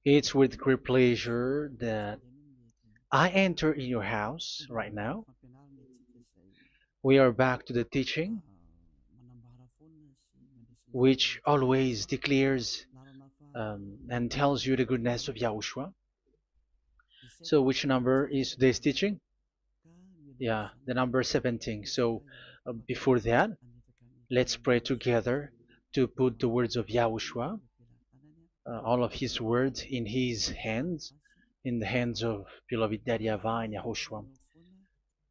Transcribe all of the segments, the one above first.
It's with great pleasure that I enter in your house right now. We are back to the teaching, which always declares and tells you the goodness of Yahushua. So, which number is today's teaching? Yeah, the number 17. So, before that, let's pray together to put the words of Yahushua, all of his words, in his hands, in the hands of beloved Daddy YAHVAH and Yahushua.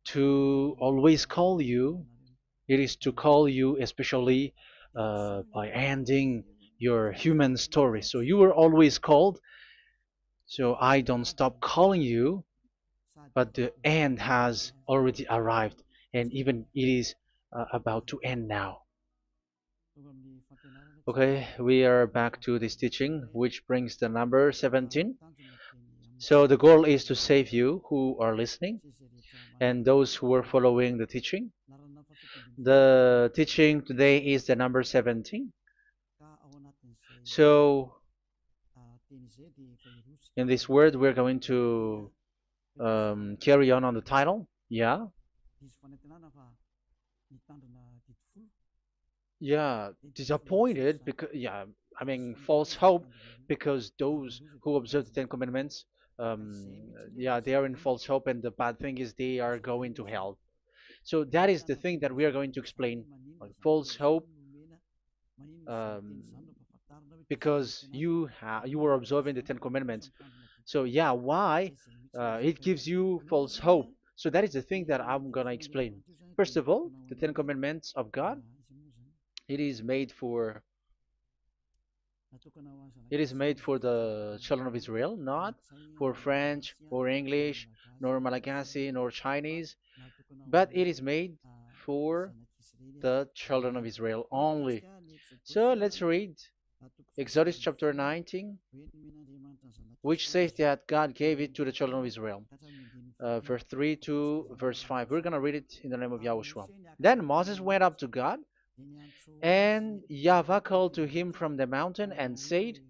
To always call you, it is to call you especially by ending your human story. So you were always called, so I don't stop calling you, but the end has already arrived, and even it is about to end now. Okay, we are back to this teaching, which brings the number 17. So the goal is to save you who are listening and those who are following the teaching. The teaching today is the number 17. So in this word, we're going to carry on the title. Yeah, yeah, disappointed because yeah, I mean false hope because those who observe the Ten Commandments, yeah, they are in false hope, and the bad thing is they are going to hell. So that is the thing that we are going to explain. Like false hope, um, because you were observing the Ten Commandments. So yeah, why it gives you false hope? So that is the thing that I'm gonna explain. First of all, the Ten Commandments of God, it is made for it is made for the children of Israel, not for French or English, nor Malagasy, nor Chinese, but it is made for the children of Israel only. So let's read Exodus chapter 19, which says that God gave it to the children of Israel. Verse 3 to verse 5. We're going to read it in the name of Yahushua. Then Moses went up to God, and YAHVAH called to him from the mountain and said,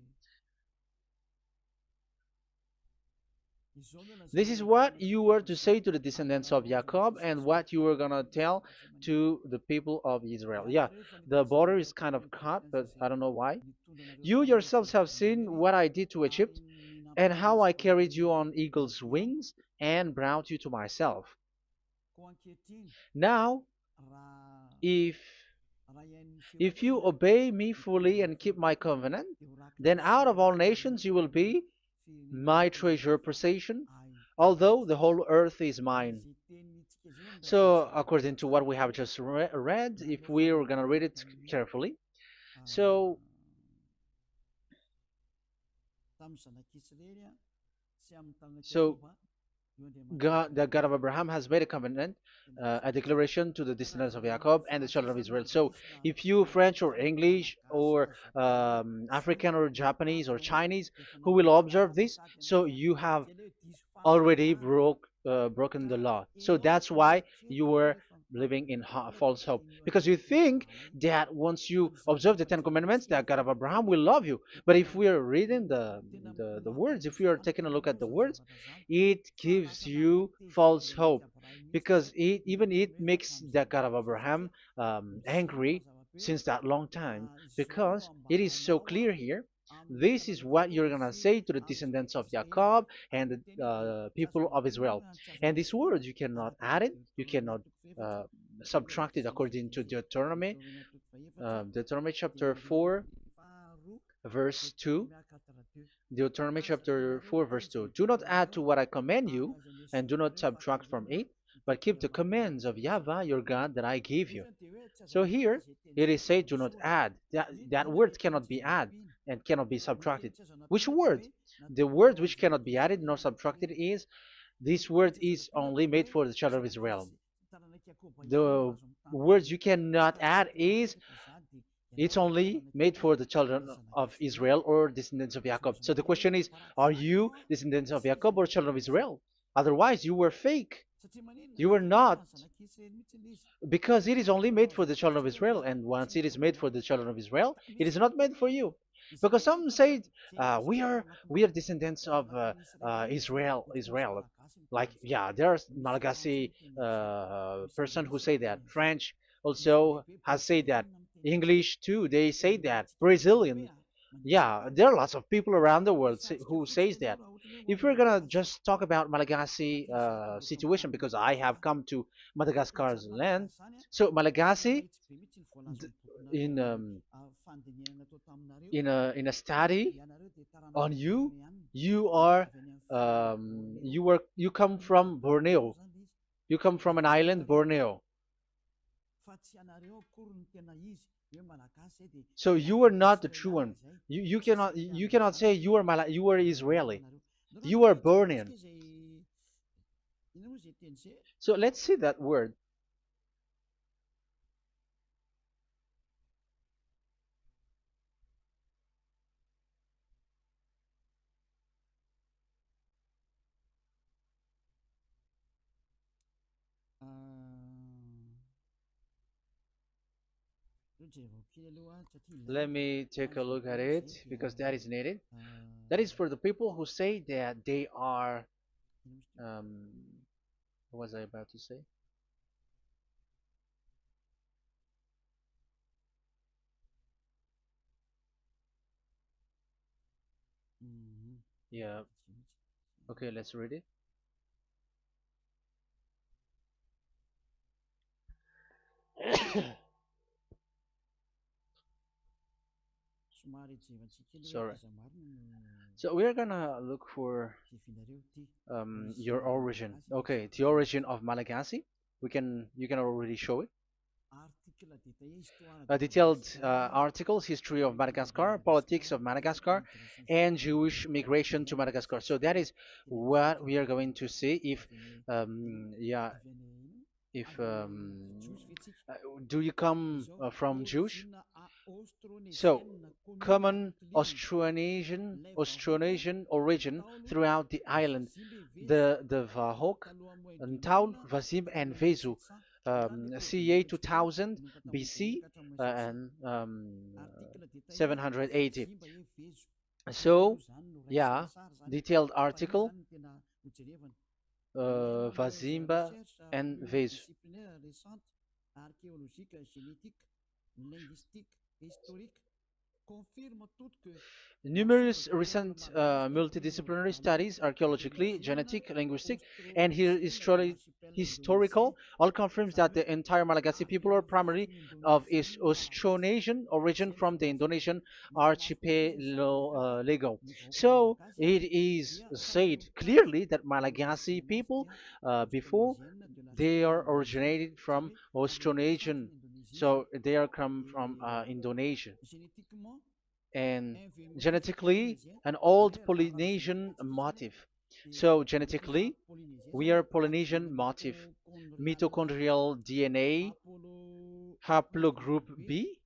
this is what you were to say to the descendants of Jacob and what you were going to tell to the people of Israel. Yeah, the border is kind of cut, but I don't know why. You yourselves have seen what I did to Egypt and how I carried you on eagle's wings and brought you to myself. Now, if if you obey me fully and keep my covenant, then out of all nations you will be my treasure possession, although the whole earth is mine. So, according to what we have just read, if we are going to read it carefully, so so God, the God of Abraham, has made a covenant, a declaration to the descendants of Jacob and the children of Israel. So, if you French or English or African or Japanese or Chinese who will observe this, so you have already broken the law. So that's why you were living in false hope, because you think that once you observe the Ten Commandments, that God of Abraham will love you. But if we are reading the words, if we are taking a look at the words, it gives you false hope, because it makes the God of Abraham angry since that long time, because it is so clear here. This is what you're gonna say to the descendants of Jacob and the people of Israel. And this word, you cannot add it, you cannot uh, subtract it, according to Deuteronomy, Deuteronomy chapter 4, verse 2. Deuteronomy chapter 4, verse 2. Do not add to what I command you, and do not subtract from it, but keep the commands of YAHVAH your God that I give you. So here it is said, do not add. That word cannot be added and cannot be subtracted. Which word? The word which cannot be added nor subtracted is, this word is only made for the children of Israel. The words you cannot add is, it's only made for the children of Israel or descendants of Jacob. So the question is, are you descendants of Jacob or children of Israel? Otherwise, you were fake. You were not, because it is only made for the children of Israel. And once it is made for the children of Israel, it is not made for you. because some say we are descendants of Israel. Like, yeah, there's Malagasy person who say that. French also has said that. English too, they say that. Brazilian, yeah, there are lots of people around the world who says that. If we're gonna just talk about Malagasy situation, because I have come to Madagascar's land, so Malagasy, in in a study on you, you are you come from Borneo. You come from an island, Borneo. So you are not the true one. You cannot say you are Israeli. You are Bornean. So let's see that word. Let me take a look at it because that is needed. That is for the people who say that they are. Um, what was I about to say? Yeah. Okay, let's read it. Sorry. So we're gonna look for your origin. Okay, the origin of Malagasy. You can already show it. Detailed articles, history of Madagascar, politics of Madagascar, and Jewish migration to Madagascar. So that is what we are going to see. Yeah, if uh, do you come from Jewish? So, common Austronesian origin throughout the island, the Vahok, Ntaul, Vasim, and Vesu, CA 2000 BC and 780. So, yeah, detailed article, Vazimba and Vesu. Numerous recent multidisciplinary studies, archaeologically, genetic, linguistic, and historical, all confirms that the entire Malagasy people are primarily of Austronesian origin from the Indonesian archipelago. So it is said clearly that Malagasy people, before, they are originated from Austronesian, so they are come from Indonesia, and genetically an old Polynesian motif. So genetically, we are Polynesian motif, mitochondrial DNA, haplogroup B,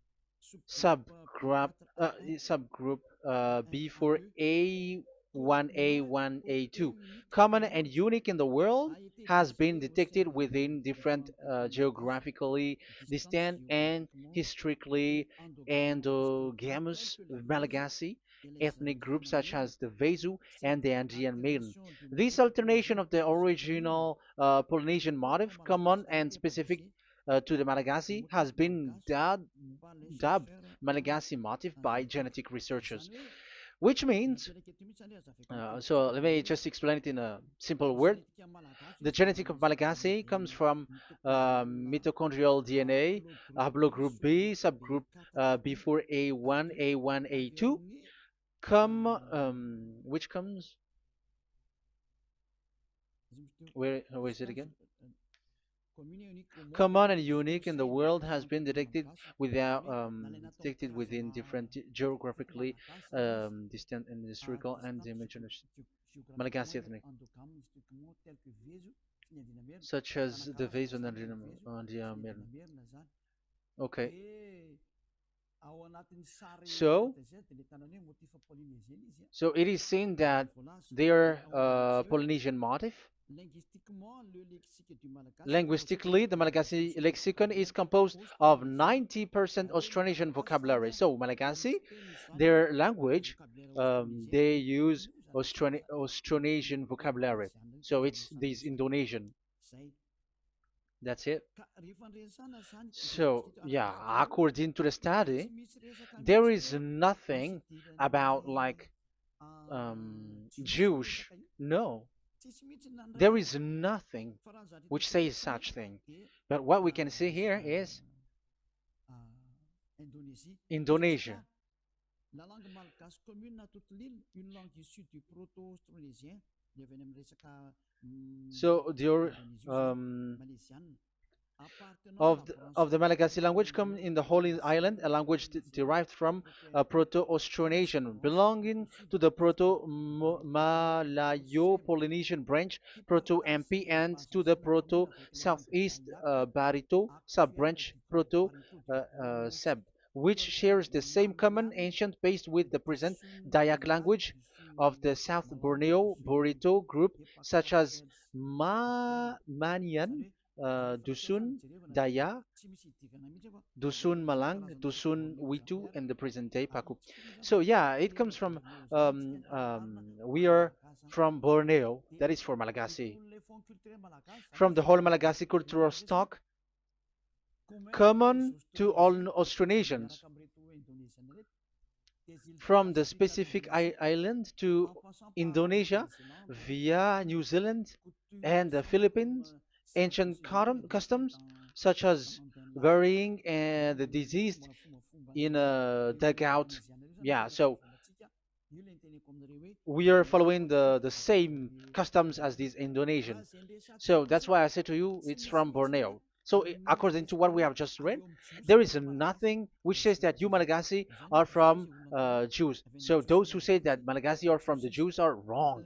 subgroup subgroup B for A1A1A2, common and unique in the world, has been detected within different geographically distant and historically endogamous Malagasy ethnic groups such as the Vesu and the Andean Maiden. This alternation of the original Polynesian motif, common and specific to the Malagasy, has been dubbed Malagasy motif by genetic researchers, which means, so let me just explain it in a simple word. The genetic of Malagasy comes from mitochondrial DNA, haplogroup B, subgroup B4A1, A1, A2, which comes, where is it again? Common and unique in the world, has been detected within different geographically distant and historical and dimensional Malagasy ethnic, such as the vase and the Okay, so so it is seen that they are Polynesian motif. Linguistically, the Malagasy lexicon is composed of 90% Austronesian vocabulary. So Malagasy, their language, they use Austronesian vocabulary. So it's this Indonesian. That's it. So yeah, according to the study, there is nothing about like Jewish. No, there is nothing which says such thing. But what we can see here is Indonesia. So the Malagasy language come in the Holy Island, a language derived from Proto-Austronesian, belonging to the Proto-Malayo-Polynesian branch, Proto-MP, and to the Proto-Southeast Barito sub-branch, Proto-Seb, which shares the same common ancient base with the present Dayak language of the South Borneo Burrito group, such as Manian, Dusun, Daya, Dusun Malang, Dusun Witu, and the present day Paku. So yeah, it comes from we are from Borneo, that is for Malagasy. From the whole Malagasy cultural stock, common to all Austronesians, from the specific island to Indonesia via New Zealand and the Philippines, ancient customs such as burying and the deceased in a dugout. Yeah, so we are following the same customs as these Indonesian. So that's why I said to you it's from Borneo. So according to what we have just read, there is nothing which says that you Malagasy are from Jews. So those who say that Malagasy are from the Jews are wrong.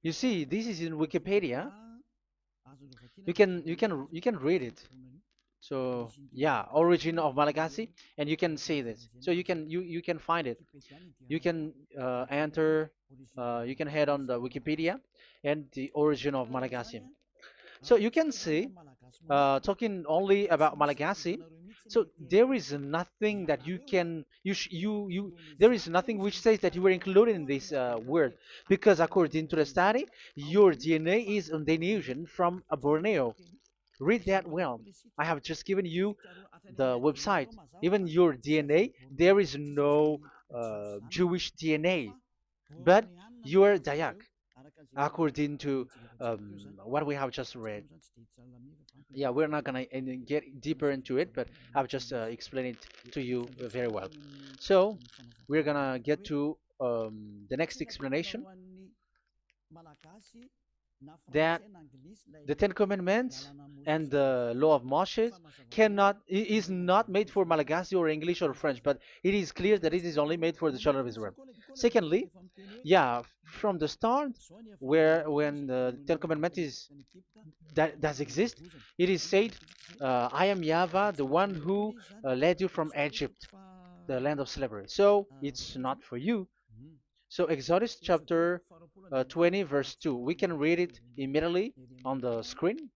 You see, this is in Wikipedia. You can read it. So yeah, origin of Malagasy, and you can see this. So you can find it. You can enter. You can head on the Wikipedia and the origin of Malagasy. So you can see, talking only about Malagasy. So there is nothing that you can you there is nothing which says that you were included in this word, because according to the study, your DNA is Indonesian from Borneo. Read that well. I have just given you the website. Even your DNA, there is no Jewish DNA, but you are Dayak, according to what we have just read. Yeah, we're not gonna get deeper into it, but I've just explained it to you very well. So we're gonna get to the next explanation, that the Ten Commandments and the Law of Moshe is not made for Malagasy or English or French, but it is clear that it is only made for the children of Israel. Secondly, yeah, from the start, where when the Ten Commandments that does exist, it is said, "I am Yahweh, the one who led you from Egypt, the land of slavery." So it's not for you. So Exodus chapter 20 verse 2. We can read it immediately on the screen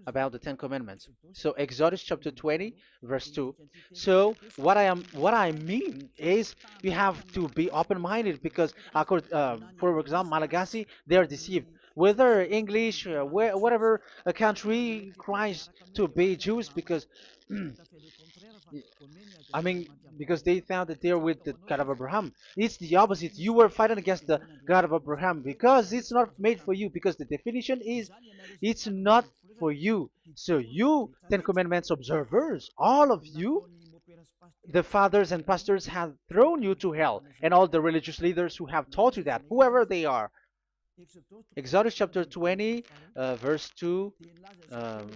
about the Ten Commandments. So Exodus chapter 20 verse 2. So what I mean is you have to be open-minded, because for example Malagasy, they are deceived. Whether English, whatever a country cries to be Jews, because I mean, because they found that they're with the God of Abraham. It's the opposite. You were fighting against the God of Abraham, because it's not made for you. Because the definition is, it's not for you. So you, Ten Commandments observers, all of you, the fathers and pastors have thrown you to hell, and all the religious leaders who have taught you that, whoever they are. Exodus chapter 20, verse 2. Um,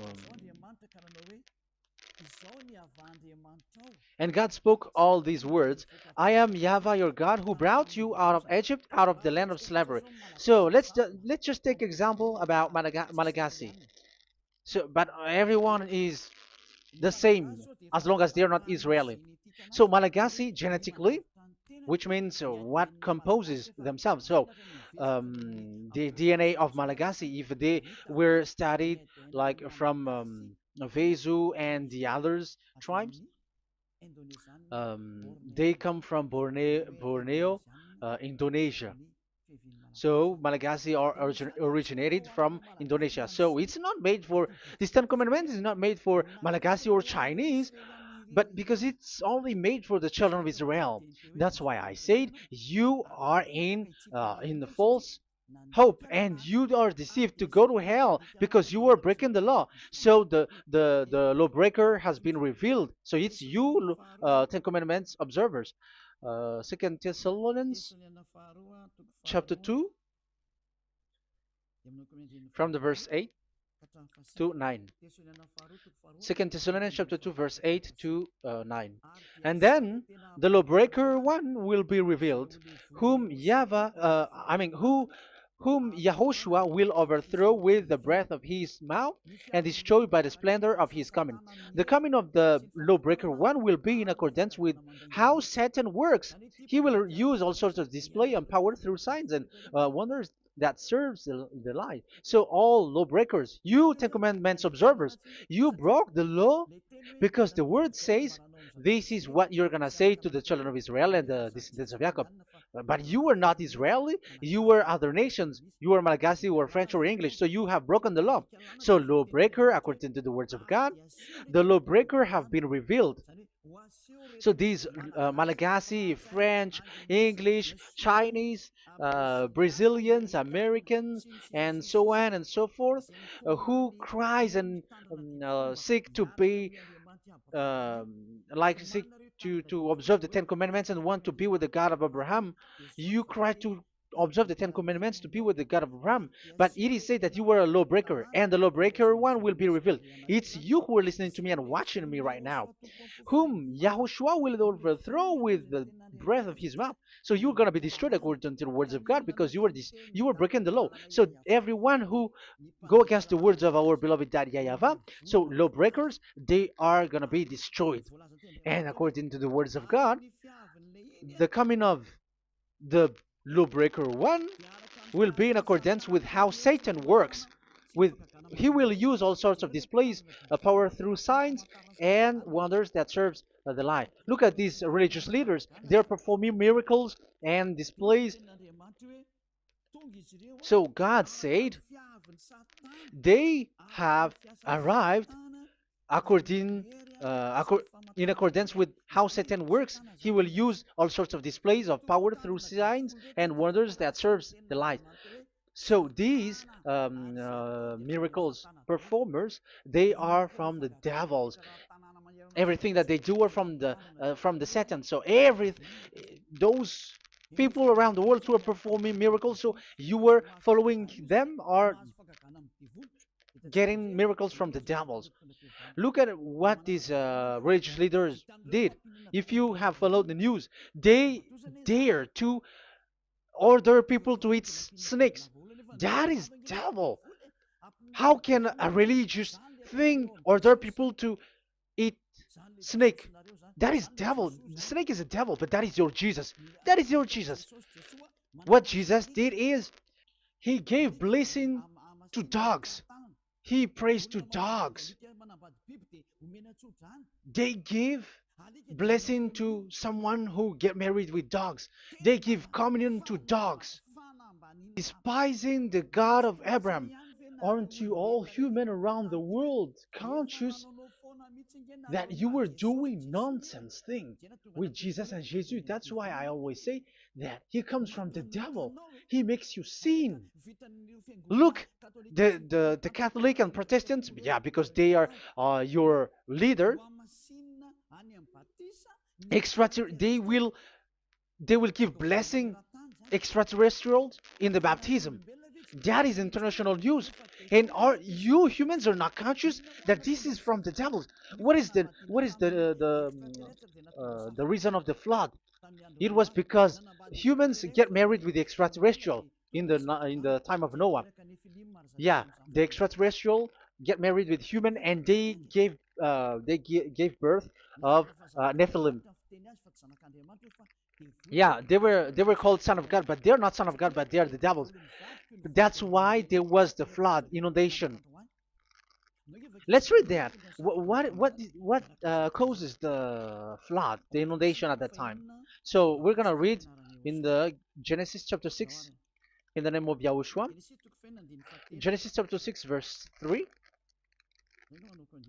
And God spoke all these words: "I am Yahweh your God, who brought you out of Egypt, out of the land of slavery." So let's just take example about Malagasy. So, but everyone is the same as long as they're not Israeli. So Malagasy genetically, which means what composes themselves. So the DNA of Malagasy, if they were studied like from Vezu and the others tribes, they come from Borneo, Indonesia. So Malagasy are originated from Indonesia. So it's not made for, this Ten Commandments is not made for Malagasy or Chinese, but because it's only made for the children of Israel. That's why I said you are in the false hope and you are deceived to go to hell because you are breaking the law. So the lawbreaker has been revealed. So it's you, Ten Commandments observers. Second Thessalonians chapter 2 from the verse 8 to 9. Second Thessalonians chapter 2 verse 8 to 9. And then the lawbreaker one will be revealed, whom whom Yahushua will overthrow with the breath of his mouth and destroy by the splendor of his coming. The coming of the lawbreaker one will be in accordance with how Satan works. He will use all sorts of display and power through signs and wonders that serves the lie. So all lawbreakers, you Ten Commandments observers, you broke the law because the word says this is what you're gonna say to the children of Israel and the descendants of Jacob. But you were not Israeli, you were other nations, you were Malagasy or French or English, so you have broken the law. So lawbreaker, according to the words of God, the lawbreaker have been revealed. So these Malagasy, French, English, Chinese, Brazilians, Americans, and so on and so forth, who cries and seek to be like seek to observe the Ten Commandments and want to be with the God of Abraham. You cry to observe the Ten Commandments to be with the God of Abraham, but it is said that you were a lawbreaker, and the lawbreaker one will be revealed. It's you who are listening to me and watching me right now, whom Yahushua will overthrow with the breath of his mouth. So you're gonna be destroyed according to the words of God because you were breaking the law. So everyone who go against the words of our beloved Dad YAHVAH, so lawbreakers, they are gonna be destroyed. And according to the words of God, the coming of the lawbreaker one will be in accordance with how Satan works. With he will use all sorts of displays, power through signs and wonders that serves the lie. Look at these religious leaders; they're performing miracles and displays. So God said they have arrived according in accordance with how Satan works. He will use all sorts of displays of power through signs and wonders that serves the light. So these miracles performers, they are from the devils. Everything that they do are from the Satan. So those people around the world who are performing miracles, so you were following them, are getting miracles from the devils. Look at what these religious leaders did. If you have followed the news, they dare to order people to eat snakes. That is devil. How can a religious thing order people to eat snake? That is devil. The snake is a devil, but that is your Jesus. That is your Jesus. What Jesus did is he gave blessing to dogs. He prays to dogs. They give blessing to someone who get married with dogs. They give communion to dogs. Despising the God of Abraham. Aren't you all human around the world conscious that you were doing nonsense thing with Jesus and Jesus? That's why I always say that he comes from the devil. He makes you sin. Look, the Catholic and Protestants, yeah, because they are your leader. They will give blessing extraterrestrials in the baptism. That is international news, and you humans are not conscious that this is from the devil. What is the reason of the flood? It was because humans get married with the extraterrestrial in the time of Noah. Yeah, the extraterrestrial get married with human, and they gave birth of Nephilim. Yeah, they were called son of God, but they're not son of God, but they're the devils. That's why there was the flood, inundation. Let's read that. What causes the flood, the inundation at that time? So we're gonna read in the Genesis chapter 6 in the name of Yahushua. Genesis chapter 6 verse 3.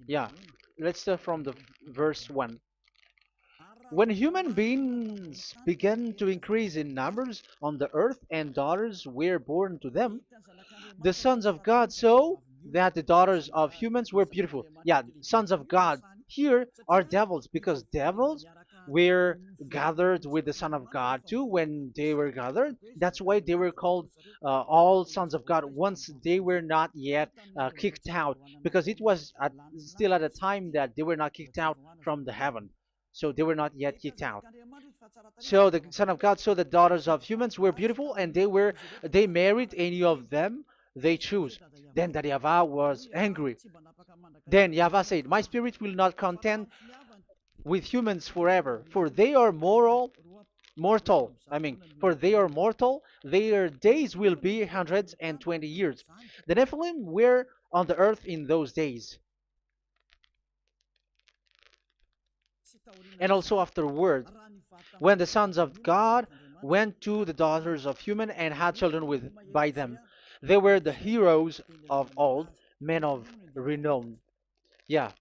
Yeah, let's start from the verse 1. When human beings began to increase in numbers on the earth and daughters were born to them, the sons of God saw that the daughters of humans were beautiful. Yeah, sons of God here are devils because devils were gathered with the Son of God too when they were gathered. That's why they were called all sons of God once they were not yet kicked out because it was still at a time that they were not kicked out from the heaven. So they were not yet kicked out. So the Son of God saw the daughters of humans were beautiful, and they married any of them they choose. Then that Yahweh was angry. Then Yahweh said, "My spirit will not contend with humans forever, for they are mortal. For they are mortal. Their days will be 120 years. The Nephilim were on the earth in those days, and also afterward, when the sons of God went to the daughters of human and had children with by them. They were the heroes of old, men of renown." Yeah,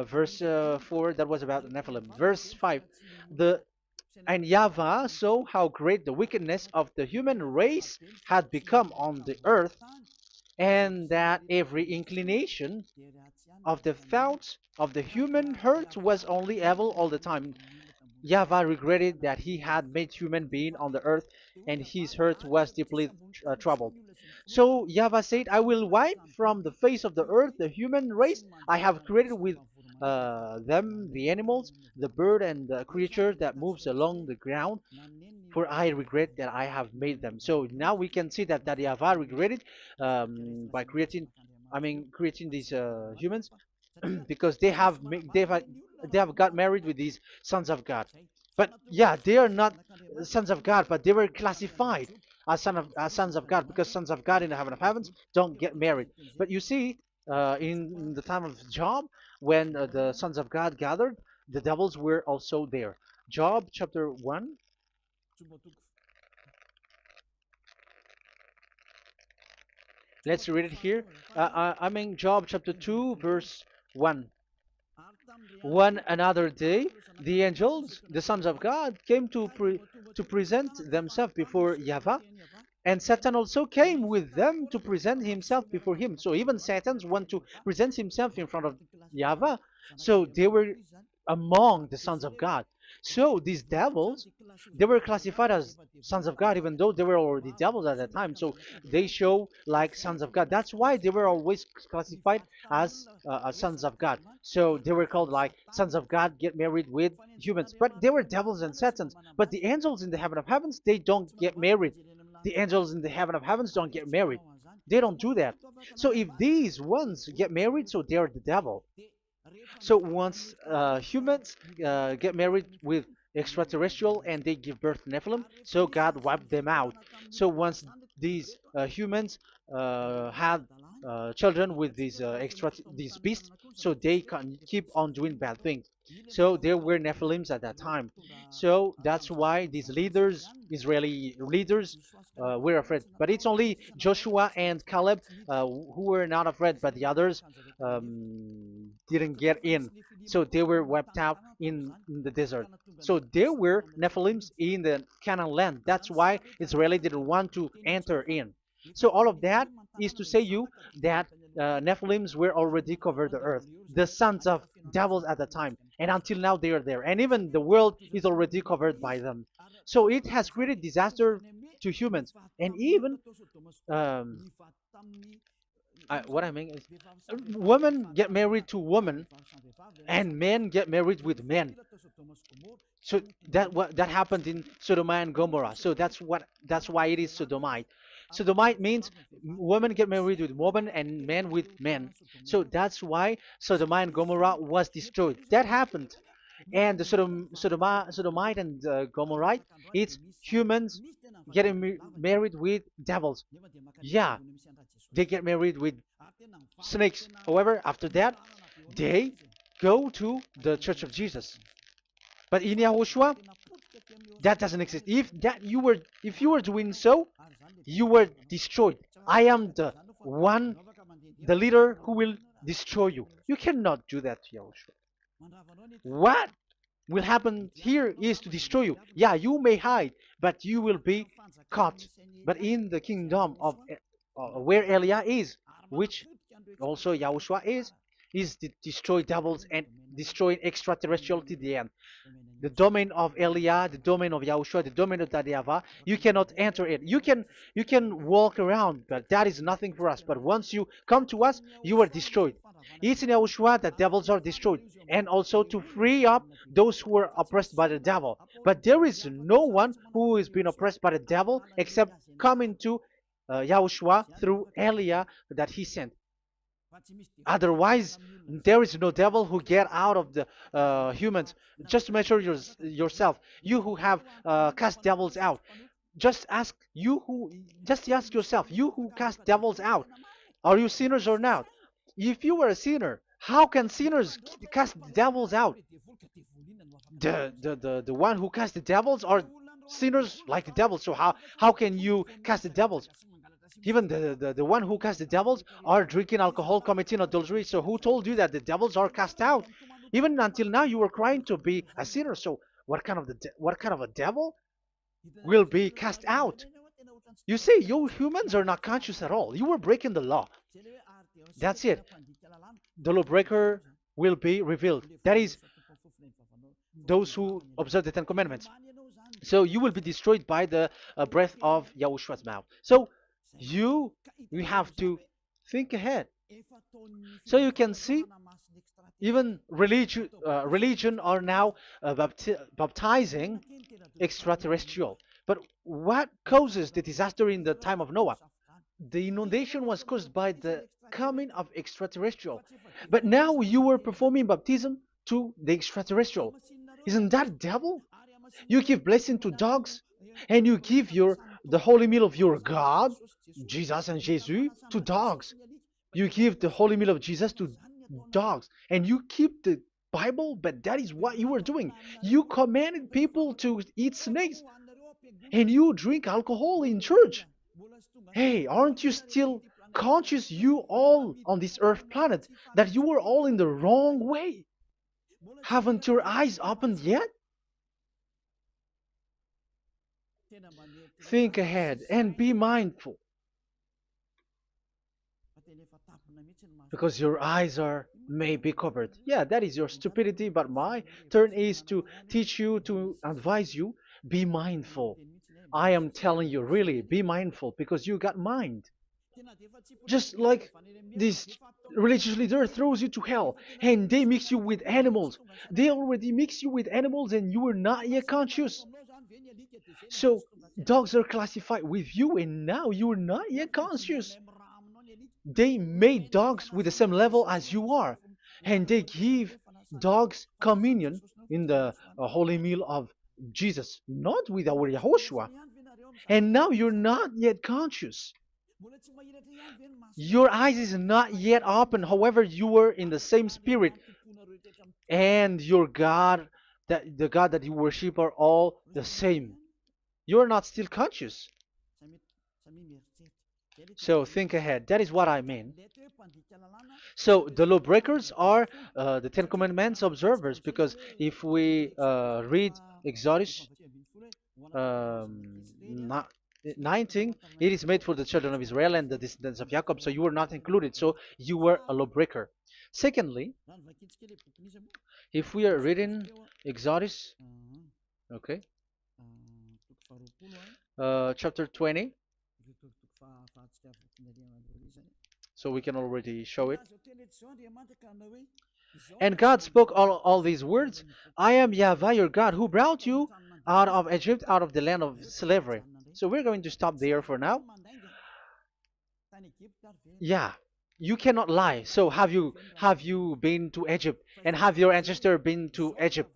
verse 4, that was about the Nephilim. Verse 5, the and Yahweh saw how great the wickedness of the human race had become on the earth, and that every inclination of the thoughts of the human heart was only evil all the time. Yahweh regretted that he had made human being on the earth, and his heart was deeply troubled. So Yahweh said, "I will wipe from the face of the earth the human race I have created with them, the animals, the bird, and the creature that moves along the ground, for I regret that I have made them." So now we can see that Yahweh regretted by creating these humans because they have got married with these sons of God. But yeah, they are not sons of God, but they were classified as sons of God because sons of God in the heaven of heavens don't get married. But you see, in the time of Job, when the sons of God gathered, the devils were also there. Job chapter 1. Let's read it here. Job chapter 2, verse 1. One another day, the angels, the sons of God, came to present themselves before Yahweh, and Satan also came with them to present himself before him. So even Satan's want to present himself in front of Yahweh. So they were among the sons of God. So these devils, they were classified as sons of God, even though they were already devils at that time. So they show like sons of God. That's why they were always classified as sons of God. So they were called like sons of God get married with humans. But they were devils and satans. But the angels in the heaven of heavens, they don't get married. The angels in the heaven of heavens don't get married. They don't do that. So if these ones get married, so they are the devil. So once humans get married with extraterrestrial and they give birth to Nephilim, so God wiped them out. So once these humans had children with these beasts, so they can keep on doing bad things. So there were Nephilims at that time. So that's why these leaders, Israeli leaders, were afraid. But it's only Joshua and Caleb who were not afraid, but the others didn't get in. So they were wiped out in the desert. So there were Nephilims in the Canaan land. That's why Israeli didn't want to enter in. So all of that is to say you that Nephilims were already covered the earth, the sons of devils at the time, and until now they are there, and even the world is already covered by them. So it has created disaster to humans, and even um, what I mean is, women get married to women, and men get married with men. So that happened in Sodom and Gomorrah. So that's why it is Sodomite. Sodomite means women get married with women and men with men. So that's why Sodom and Gomorrah was destroyed. That happened. and the Sodomite and Gomorrite, it's humans getting married with devils. Yeah, they get married with snakes. However, after that, they go to the Church of Jesus. But in Yahushua, that doesn't exist. If you were doing so, you were destroyed. I am the one, the leader who will destroy you. You cannot do that to Yahushua. What will happen here is to destroy you. Yeah, you may hide, but you will be caught. But in the kingdom of where Elia is, which also Yahushua is to destroy devils and destroy extraterrestrial to the end. The domain of Elia, the domain of Yahushua, the domain of Yahvah, you cannot enter it. You can walk around, but that is nothing for us. But once you come to us, you are destroyed. It's in Yahushua that devils are destroyed, and also to free up those who are oppressed by the devil. But there is no one who is being oppressed by the devil except coming to Yahushua through Elia that he sent. Otherwise, there is no devil who get out of the humans. Just measure yourself. You who have cast devils out. Just ask you who. Just ask yourself. You who cast devils out. Are you sinners or not? If you were a sinner, how can sinners cast devils out? The one who cast the devils are sinners like the devils. So how can you cast the devils? Even the one who cast the devils are drinking alcohol, committing adultery. So who told you that the devils are cast out? Even until now, you were crying to be a sinner. So what kind of a devil will be cast out? You see, you humans are not conscious at all. You were breaking the law. That's it. The lawbreaker will be revealed. That is, those who observe the Ten Commandments. So you will be destroyed by the breath of Yahushua's mouth. So you you have to think ahead. So you can see, even religion are now baptizing extraterrestrial. But what causes the disaster in the time of Noah? The inundation was caused by the coming of extraterrestrial. But now you are performing baptism to the extraterrestrial. Isn't that devil? You give blessing to dogs, and you give the holy meal of your God, Jesus and Jesus, to dogs. You give the holy meal of Jesus to dogs, and you keep the Bible, but that is what you were doing. You commanded people to eat snakes, and you drink alcohol in church. Hey, aren't you still conscious, you all on this earth planet, that you were all in the wrong way? Haven't your eyes opened yet? Think ahead and be mindful, because your eyes are may be covered. Yeah, that is your stupidity, but my turn is to teach you, to advise you. Be mindful. I am telling you, really, be mindful, because you got mind. Just like this religious leader throws you to hell, and they mix you with animals. They already mix you with animals, and you are not yet conscious. So dogs are classified with you, and now you are not yet conscious. They made dogs with the same level as you are, and they give dogs communion in the holy meal of Jesus, not with our Yahushua. And now you're not yet conscious. Your eyes is not yet open. However, you were in the same spirit, and your God, that the God that you worship, are all the same. You are not still conscious. So think ahead. That is what I mean. So the lawbreakers are the Ten Commandments observers, because if we read Exodus um, 19, it is made for the children of Israel and the descendants of Jacob, so you were not included, so you were a lawbreaker. Secondly, if we are reading Exodus, okay, chapter 20, so we can already show it. And God spoke all these words: I am Yahvah your God, who brought you out of Egypt, out of the land of slavery. So we're going to stop there for now. Yeah, you cannot lie. So have you been to Egypt, and have your ancestor been to Egypt?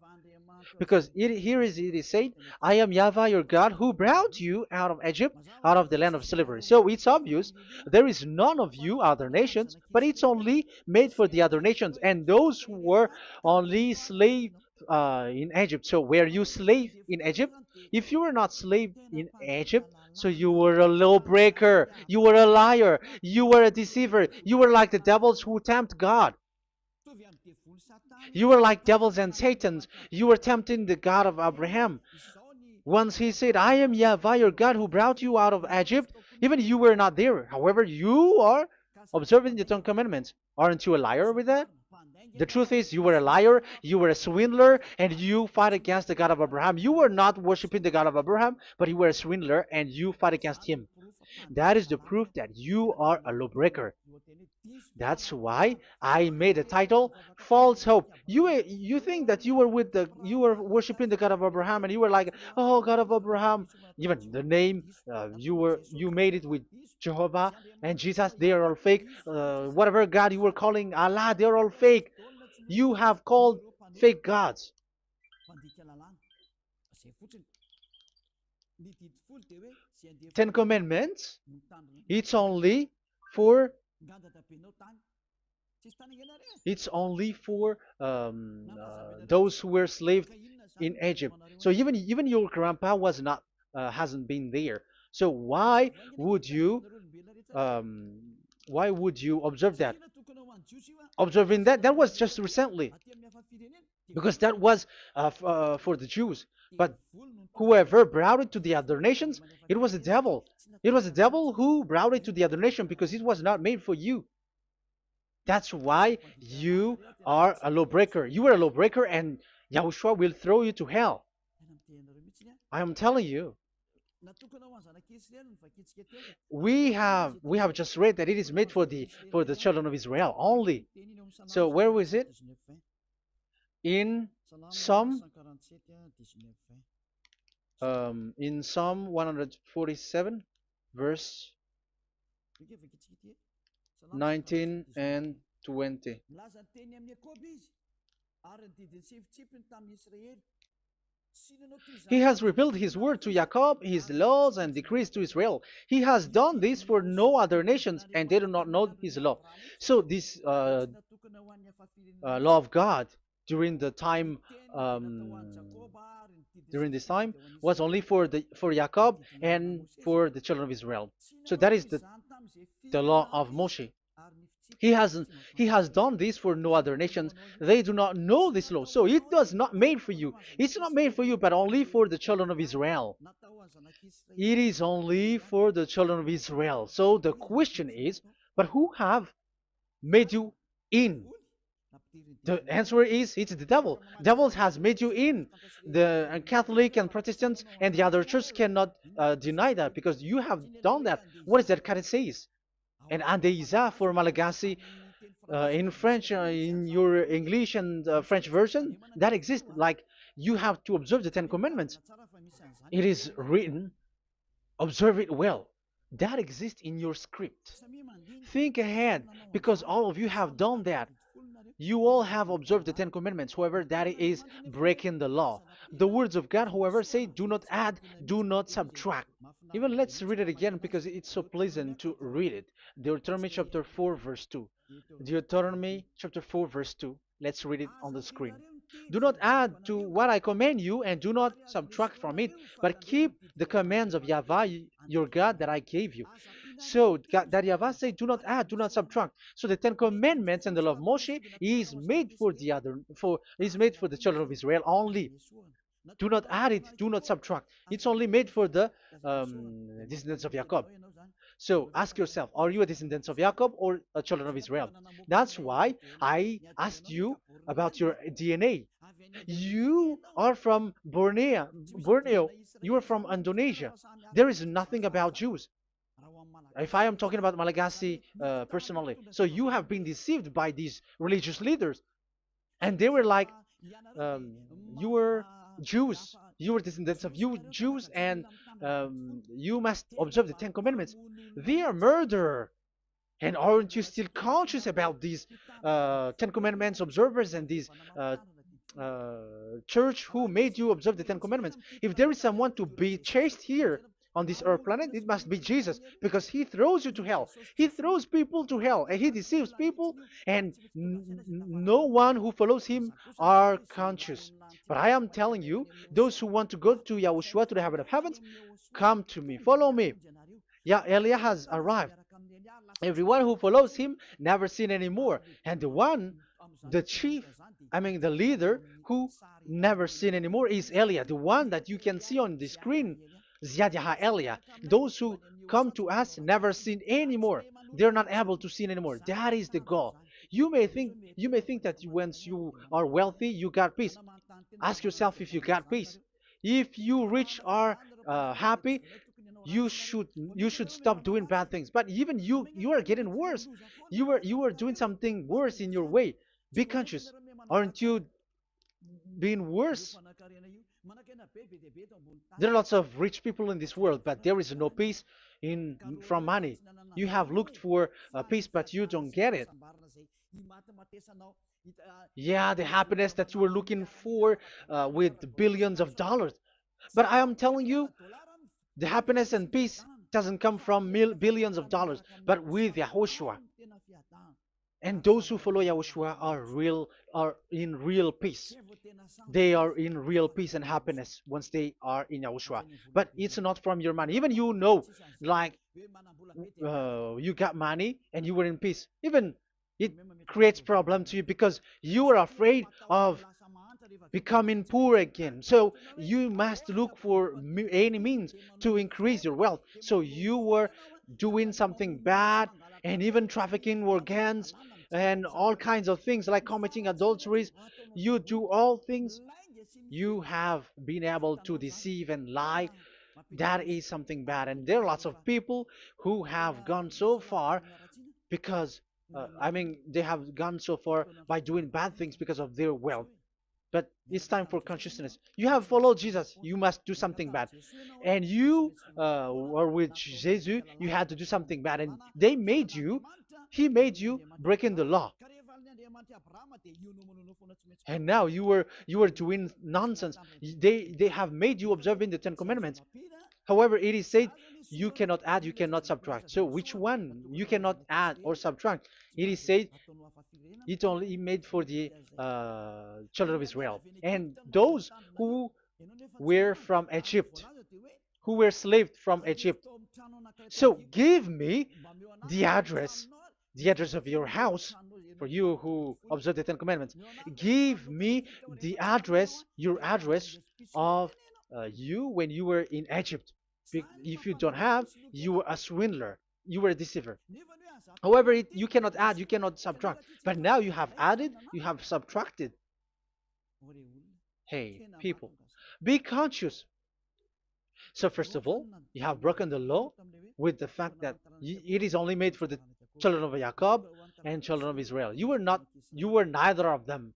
Because it is said, I am Yahweh your God who brought you out of Egypt, out of the land of slavery. So it's obvious there is none of you other nations, but it's only made for the other nations and those who were only slave in Egypt. So were you slave in Egypt? If you were not slave in Egypt, so you were a lawbreaker, you were a liar, you were a deceiver, you were like the devils who tempt God. You were like devils and Satans. You were tempting the God of Abraham. Once he said, I am Yahweh, your God who brought you out of Egypt, even you were not there. However, you are observing the Ten Commandments. Aren't you a liar with that? The truth is, you were a liar, you were a swindler, and you fight against the God of Abraham. You were not worshiping the God of Abraham, but you were a swindler, and you fight against him. That is the proof that you are a lawbreaker. That's why I made a title, False Hope. You think that you were worshiping the God of Abraham and you were like, oh God of Abraham. Even the name you made it with Jehovah and Jesus, they are all fake. Whatever God you were calling Allah, they're all fake. You have called fake gods. Ten Commandments, it's only for those who were slaves in Egypt. So even your grandpa was not hasn't been there. So um, why would you observe that? Observing that was just recently because that was for the Jews. But whoever brought it to the other nations, it was the devil. It was the devil who brought it to the other nation because it was not made for you. That's why you are a lawbreaker. You are a lawbreaker, and Yahushua will throw you to hell. I am telling you. We have just read that it is made for the children of Israel only. So where was it? In Psalm Psalm 147, verse 19 and 20. He has revealed his word to Jacob, his laws and decrees to Israel. He has done this for no other nations, and they do not know his law. So this law of God during the time during this time was only for Jacob and for the children of Israel. So that is the law of Moshe. He has done this for no other nations. They do not know this law. So it was not made for you. It's not made for you, but only for the children of Israel. It is only for the children of Israel. So the question is, but who have made you in? The answer is it's the devil. Devil has made you in. The Catholic and Protestants and the other church cannot deny that because you have done that. What is that card says? And Andeiza for Malagasy in French, in your English and French version, that exists. Like you have to observe the Ten Commandments. It is written, observe it well. That exists in your script. Think ahead because all of you have done that. You all have observed the Ten Commandments, however, that is breaking the law. The words of God, however, say, do not add, do not subtract. Even let's read it again because it's so pleasant to read it. Deuteronomy chapter 4, verse 2. Deuteronomy chapter 4, verse 2. Let's read it on the screen. Do not add to what I command you, and do not subtract from it, but keep the commands of Yahweh, your God, that I gave you. So that Yahweh said, do not add, do not subtract. So the Ten Commandments and the law of Moshe is made for the children of Israel only. Do not add it, do not subtract. It's only made for the descendants of Jacob. So ask yourself, are you a descendant of Jacob or a children of Israel? That's why I asked you about your DNA. You are from Borneo. You are from Indonesia. There is nothing about Jews. If I am talking about Malagasy personally. So you have been deceived by these religious leaders. And they were like, you were Jews. You were descendants of you Jews, and you must observe the Ten Commandments. They are murderer. And aren't you still conscious about these Ten Commandments observers and these church who made you observe the Ten Commandments. If there is someone to be chased here on this earth planet, it must be Jesus, because he throws you to hell. He throws people to hell, and he deceives people, and no one who follows him are conscious. But I am telling you, those who want to go to Yahushua, to the heaven of heavens, come to me, follow me. Yeah, Eliah has arrived. Everyone who follows him never sin anymore. And the one, the chief, I mean the leader who never sin anymore is Eliah, the one that you can see on the screen. Ziyadah Eliah. Those who come to us never sin anymore. They're not able to sin anymore. That is the goal. You may think that once you are wealthy, you got peace. Ask yourself if you got peace. If you rich are happy, you should stop doing bad things. But even you are getting worse. You are doing something worse in your way. Be conscious. Aren't you being worse? There are lots of rich people in this world, but there is no peace in from money. You have looked for peace, but you don't get it. Yeah, the happiness that you were looking for with billions of dollars. But I am telling you, the happiness and peace doesn't come from billions of dollars, but with Yahushua. And those who follow Yahushua are in real peace. They are in real peace and happiness once they are in Yahushua. But it's not from your money. Even like you got money and you were in peace. Even it creates problem to you because you are afraid of becoming poor again. So you must look for any means to increase your wealth. So you were doing something bad and even trafficking organs and all kinds of things like committing adulteries. You do all things. You have been able to deceive and lie. That is something bad. And there are lots of people who have gone so far because, they have gone so far by doing bad things because of their wealth. But it's time for consciousness. You have followed Jesus, you must do something bad. And you were with Jesus, you had to do something bad. And he made you breaking the law. And now you were doing nonsense. They have made you observing the Ten Commandments. However, it is said you cannot add, you cannot subtract. So which one you cannot add or subtract? It is said it only made for the children of Israel and those who were from Egypt, who were slaves from Egypt. So give me the address, the address of your house, for you who observe the Ten Commandments. Give me the address, your address of you when you were in Egypt. If you don't have, you were a swindler, you were a deceiver. However, you cannot add, you cannot subtract. But now you have added, you have subtracted. Hey, people, be conscious. So first of all, you have broken the law with the fact that it is only made for the children of Jacob and children of Israel. You were neither of them.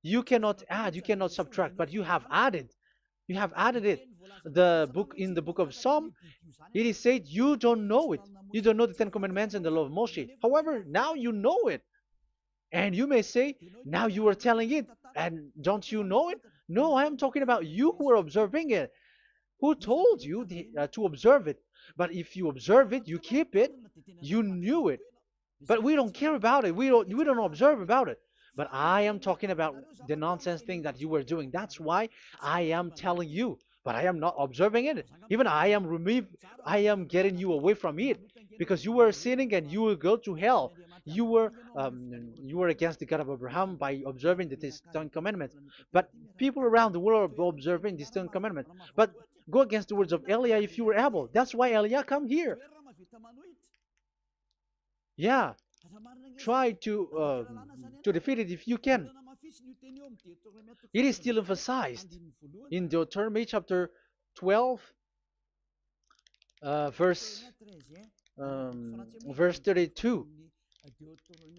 You cannot add, you cannot subtract, but you have added. You have added it. In the book of Psalm, it is said you don't know it. You don't know the Ten Commandments and the law of Moshe. However, now you know it. And you may say, now you are telling it, and don't you know it? No, I am talking about you who are observing it. Who told you to observe it? But if you observe it, you keep it, you knew it. But we don't care about it. We don't observe about it. But I am talking about the nonsense thing that you were doing. That's why I am telling you. But I am not observing it. Even I am getting you away from it. Because you were sinning and you will go to hell. You were against the God of Abraham by observing the Ten Commandments. But people around the world are observing the Ten Commandments. But go against the words of Eliah if you were able. That's why Eliah come here. Yeah, try to defeat it if you can. It is still emphasized in Deuteronomy chapter 12, verse 32.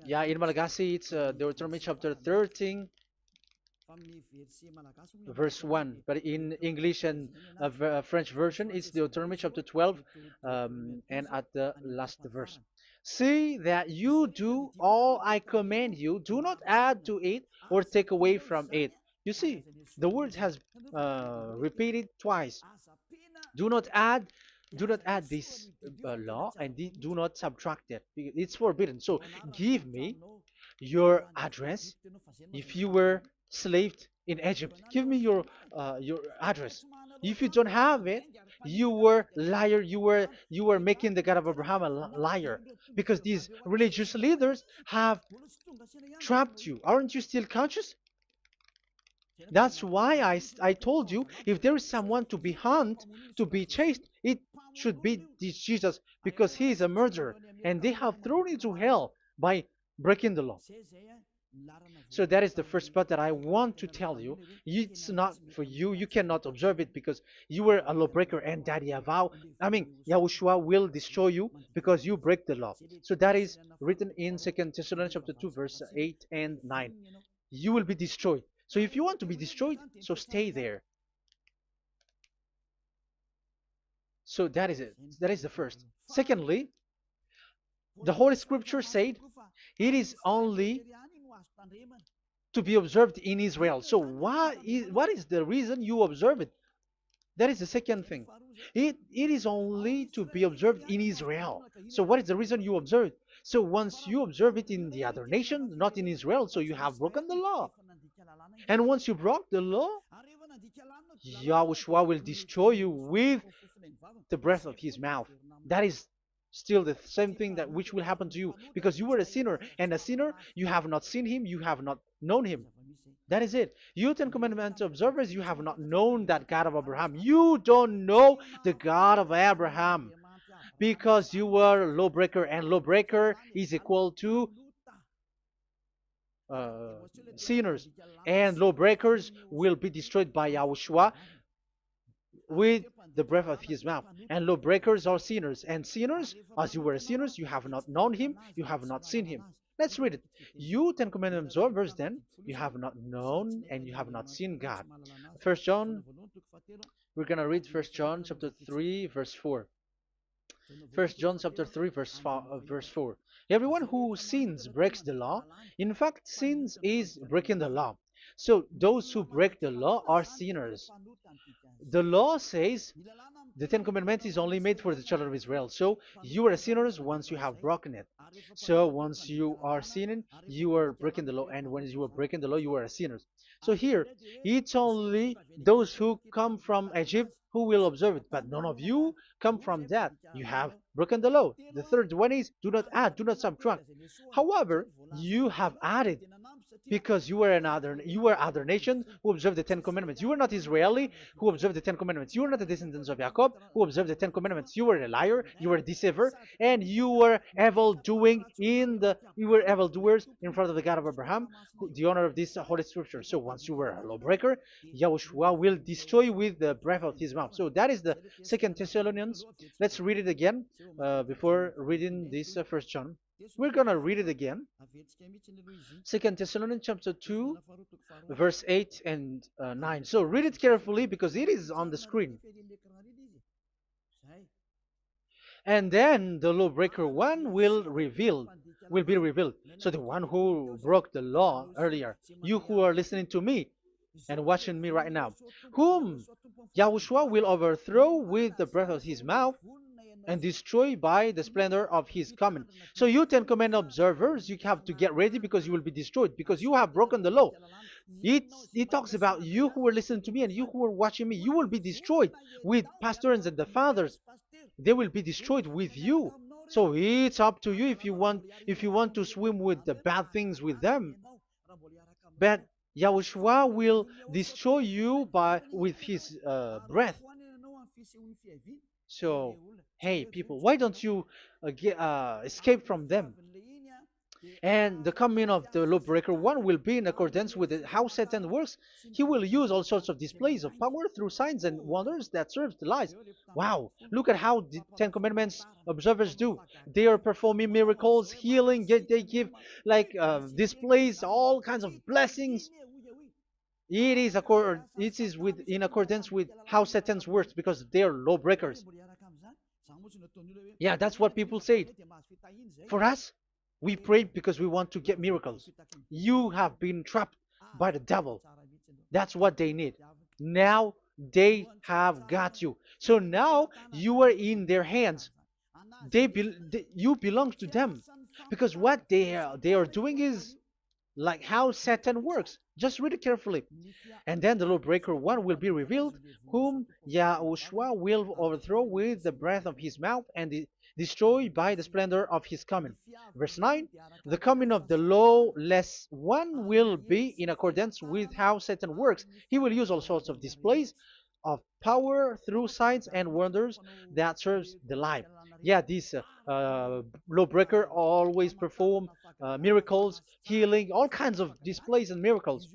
Yeah, in Malagasy it's Deuteronomy chapter 13, verse 1. But in English and French version, it's Deuteronomy chapter 12, and at the last verse. See that you do all I command you. Do not add to it or take away from it. You see, the word has repeated twice. Do not add, do not add this law, and do not subtract it. It's forbidden. So give me your address. If you were slaved in Egypt, give me your address. If you don't have it, you were liar. You were making the God of Abraham a liar, because these religious leaders have trapped you. Aren't you still conscious? That's why I told you, if there is someone to be hunted, to be chased, it should be this Jesus, because he is a murderer, and they have thrown you to hell by breaking the law. So that is the first part that I want to tell you. It's not for you. You cannot observe it because you were a lawbreaker, and that Yahushua will destroy you because you break the law. So that is written in 2 Thessalonians chapter 2, verse 8 and 9. You will be destroyed. So if you want to be destroyed, so stay there. So that is it. That is the first. Secondly, the Holy Scripture said it is only to be observed in Israel. So what is the reason you observe it? That is the second thing. It is only to be observed in Israel. So what is the reason you observe it? So once you observe it in the other nation, not in Israel, so you have broken the law. And once you broke the law, Yahushua will destroy you with the breath of his mouth. That is still the same thing that which will happen to you, because you were a sinner, and a sinner, you have not seen him, you have not known him. That is it. You Ten Commandments observers, you have not known that God of Abraham. You don't know the God of Abraham, because you were a lawbreaker, and lawbreaker is equal to sinners, and lawbreakers will be destroyed by Yahushua with the breath of his mouth. And lawbreakers are sinners, and sinners, as you were sinners, you have not known him, you have not seen him. Let's read it. You Ten Commandments observers, then, you have not known and you have not seen God. First John, we're gonna read 1 John chapter 3, verse 4. 1 John chapter 3, verse 4. Everyone who sins breaks the law. In fact, sins is breaking the law. So those who break the law are sinners. The law says the Ten Commandments is only made for the children of Israel. So you are sinners once you have broken it. So once you are sinning, you are breaking the law. And when you are breaking the law, you are a sinner. So here, it's only those who come from Egypt who will observe it. But none of you come from that. You have broken the law. The third one is do not add, do not subtract. However, you have added, because you were other nation who observed the Ten Commandments. You were not Israeli who observed the Ten Commandments. You were not the descendants of Jacob who observed the Ten Commandments. You were a liar, you were a deceiver, and you were evildoers in front of the God of Abraham, the honor of this Holy Scripture. So once you were a lawbreaker, Yahushua will destroy you with the breath of his mouth. So that is the 2 Thessalonians. Let's read it again before reading this 1 John. We're going to read it again. 2 Thessalonians chapter 2, verse 8 and 9. So read it carefully because it is on the screen. And then the lawbreaker one will be revealed. So the one who broke the law earlier, you who are listening to me and watching me right now, whom Yahushua will overthrow with the breath of his mouth and destroy by the splendor of his coming. So you Ten Commandment observers, you have to get ready because you will be destroyed, because you have broken the law. It talks about you who are listening to me and you who are watching me. You will be destroyed with pastors and the fathers. They will be destroyed with you. So it's up to you if you want to swim with the bad things with them. But Yahushua will destroy you with his breath. So, hey people, why don't you escape from them? And the coming of the lawbreaker one will be in accordance with how Satan works. He will use all sorts of displays of power through signs and wonders that serve the lies. Wow, look at how the Ten Commandments observers do. They are performing miracles, healing, they give like displays, all kinds of blessings. It is in accordance with how Satan works, because they are lawbreakers. Yeah, that's what people say. For us, we pray because we want to get miracles. You have been trapped by the devil. That's what they need. Now they have got you. So now you are in their hands. You belong to them, because what they are doing is like how Satan works. Just read it carefully. And then the lawbreaker one will be revealed, whom Yahushua will overthrow with the breath of his mouth and destroy by the splendor of his coming. Verse 9, the coming of the lawless one will be in accordance with how Satan works. He will use all sorts of displays of power through signs and wonders that serves the lie. Yeah, this lawbreaker always perform miracles, healing, all kinds of displays and miracles.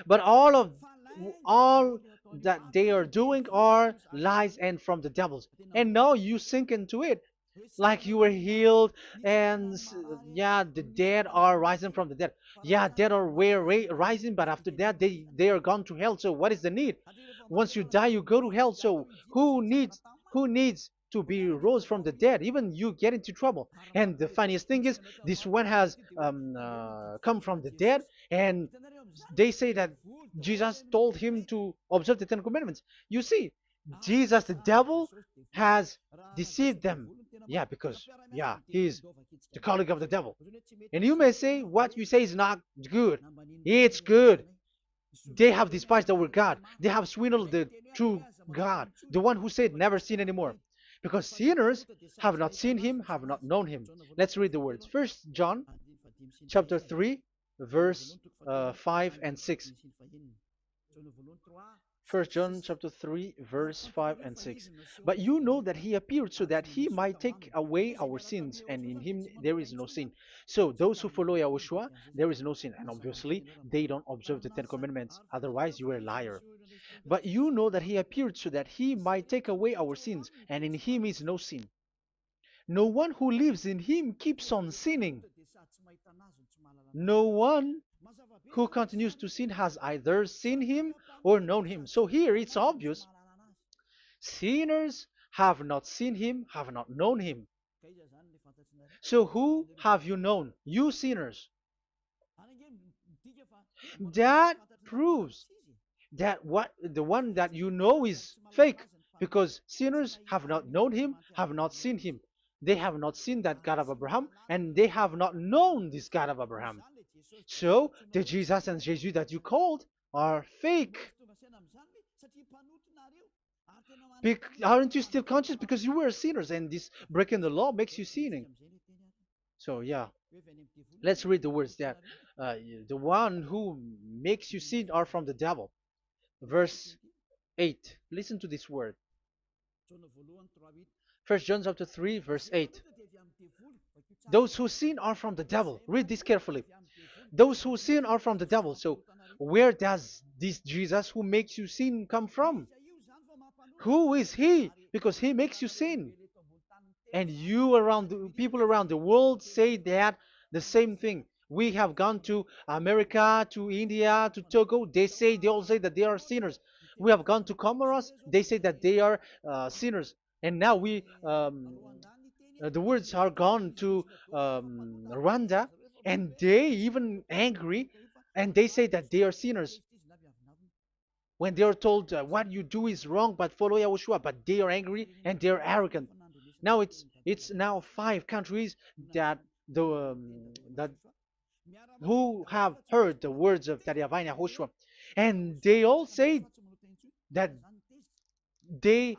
But all that they are doing are lies and from the devils. And now you sink into it, like you were healed, and yeah, the dead are rising from the dead. Yeah, dead are rising, but after that they are gone to hell. So what is the need? Once you die, you go to hell. So who needs to be rose from the dead? Even you get into trouble. And the funniest thing is, this one has come from the dead, and they say that Jesus told him to observe the Ten Commandments. You see, Jesus, the devil, has deceived them. Yeah, because yeah, he's the colleague of the devil. And you may say what you say is not good. It's good. They have despised our God. They have swindled the true God, the one who said never sin anymore. Because sinners have not seen him, have not known him. Let's read the words. First John chapter 3, verse 5 and 6. First John chapter 3, verse 5 and 6. But you know that he appeared so that he might take away our sins, and in him there is no sin. So those who follow YAHOSHUAH, there is no sin. And obviously, they don't observe the Ten Commandments. Otherwise, you are a liar. But you know that he appeared so that he might take away our sins, and in him is no sin. No one who lives in him keeps on sinning. No one who continues to sin has either seen him or known him. So here it's obvious. Sinners have not seen him, have not known him. So who have you known? You sinners. That proves that what the one that you know is fake, because sinners have not known him, have not seen him. They have not seen that God of Abraham, and they have not known this God of Abraham. So the Jesus and Jesus that you called are fake. Aren't you still conscious? Because you were sinners, and this breaking the law makes you sinning. So yeah, let's read the words that the one who makes you sin are from the devil. Verse 8. Listen to this word. First John chapter 3, verse 8. Those who sin are from the devil. Read this carefully. Those who sin are from the devil. So where does this Jesus who makes you sin come from? Who is he? Because he makes you sin. And people around the world say that the same thing. We have gone to America, to India, to Togo. They all say that they are sinners. We have gone to Comoros. They say that they are sinners. And now the words are gone to Rwanda, and they even angry, and they say that they are sinners. When they are told what you do is wrong, but follow YAHOSHUAH, but they are angry and they are arrogant. Now it's now 5 countries that that who have heard the words of YAHVAH and YAHOSHUAH, and they all say that they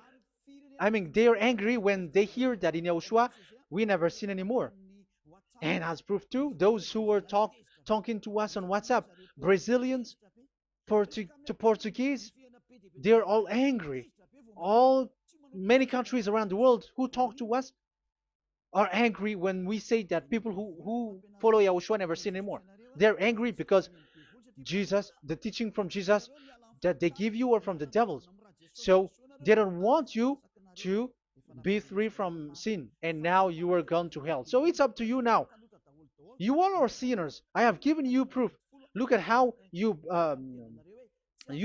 they are angry when they hear that in YAHOSHUAH we never sin anymore. And as proof too, those who were talking to us on WhatsApp, Brazilians, Portuguese, they're all angry. All Many countries around the world who talk to us are angry when we say that people who follow YAHOSHUAH never sin anymore. They're angry because Jesus, the teaching from Jesus that they give you are from the devils. So they don't want you to be free from sin, and now you are gone to hell. So it's up to you now. You all are sinners. I have given you proof. Look at how you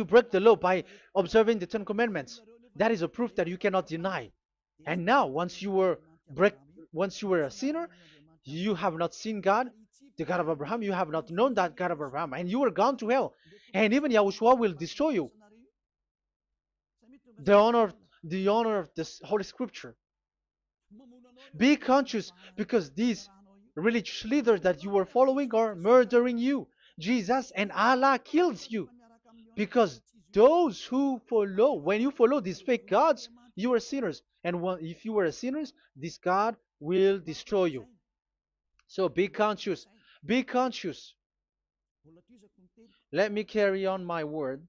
break the law by observing the Ten Commandments. That is a proof that you cannot deny. And now, once you were a sinner, you have not seen God. the God of Abraham. You have not known that God of Abraham, and you are gone to hell. And even Yahushua will destroy you. The honor, the honor of this Holy Scripture. Be conscious because these religious leaders that you are following are murdering you. Jesus and Allah kills you because those who follow, when you follow these fake gods, you are sinners. And if you are a sinner, this God will destroy you. So be conscious. Be conscious. Let me carry on my word.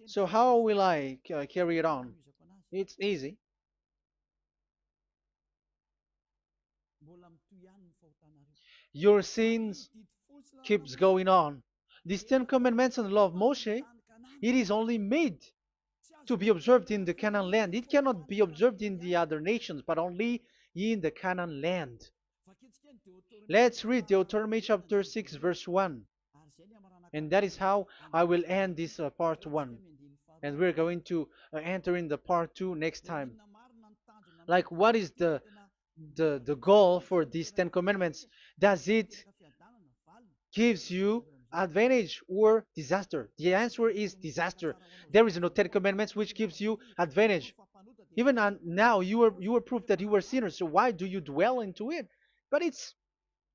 So how will I carry it on? It's easy. Your sins keeps going on. These Ten Commandments and the law of Moshe, it is only made to be observed in the Canaan land. It cannot be observed in the other nations, but only in the Canaan land. Let's read Deuteronomy chapter 6, verse 1. And that is how I will end this part 1. And we're going to enter in the part 2 next time. Like, what is the goal for these Ten Commandments? Does it gives you advantage or disaster? The answer is disaster. There is no Ten Commandments which gives you advantage. Even now, you were proof that you were sinners. So why do you dwell into it? But it's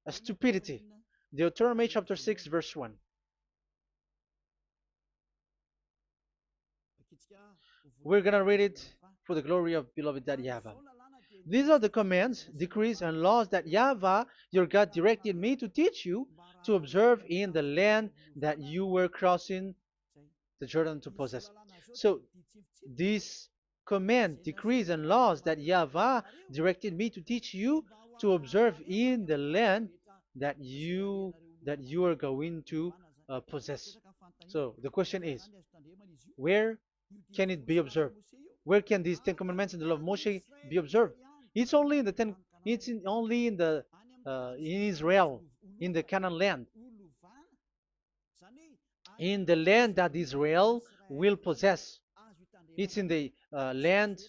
a stupidity. Deuteronomy chapter 6, verse 1. We're gonna read it for the glory of beloved Daddy Yahweh. These are the commands, decrees, and laws that Yahweh, your God, directed me to teach you to observe in the land that you were crossing the Jordan to possess. So, these command, decrees, and laws that Yahweh directed me to teach you to observe in the land that you are going to possess. So, the question is, where can it be observed? Where can these Ten Commandments and the law of Moshe be observed? It's only in the ten. Only in the in Israel, in the Canaan land, in the land that Israel will possess. It's in the land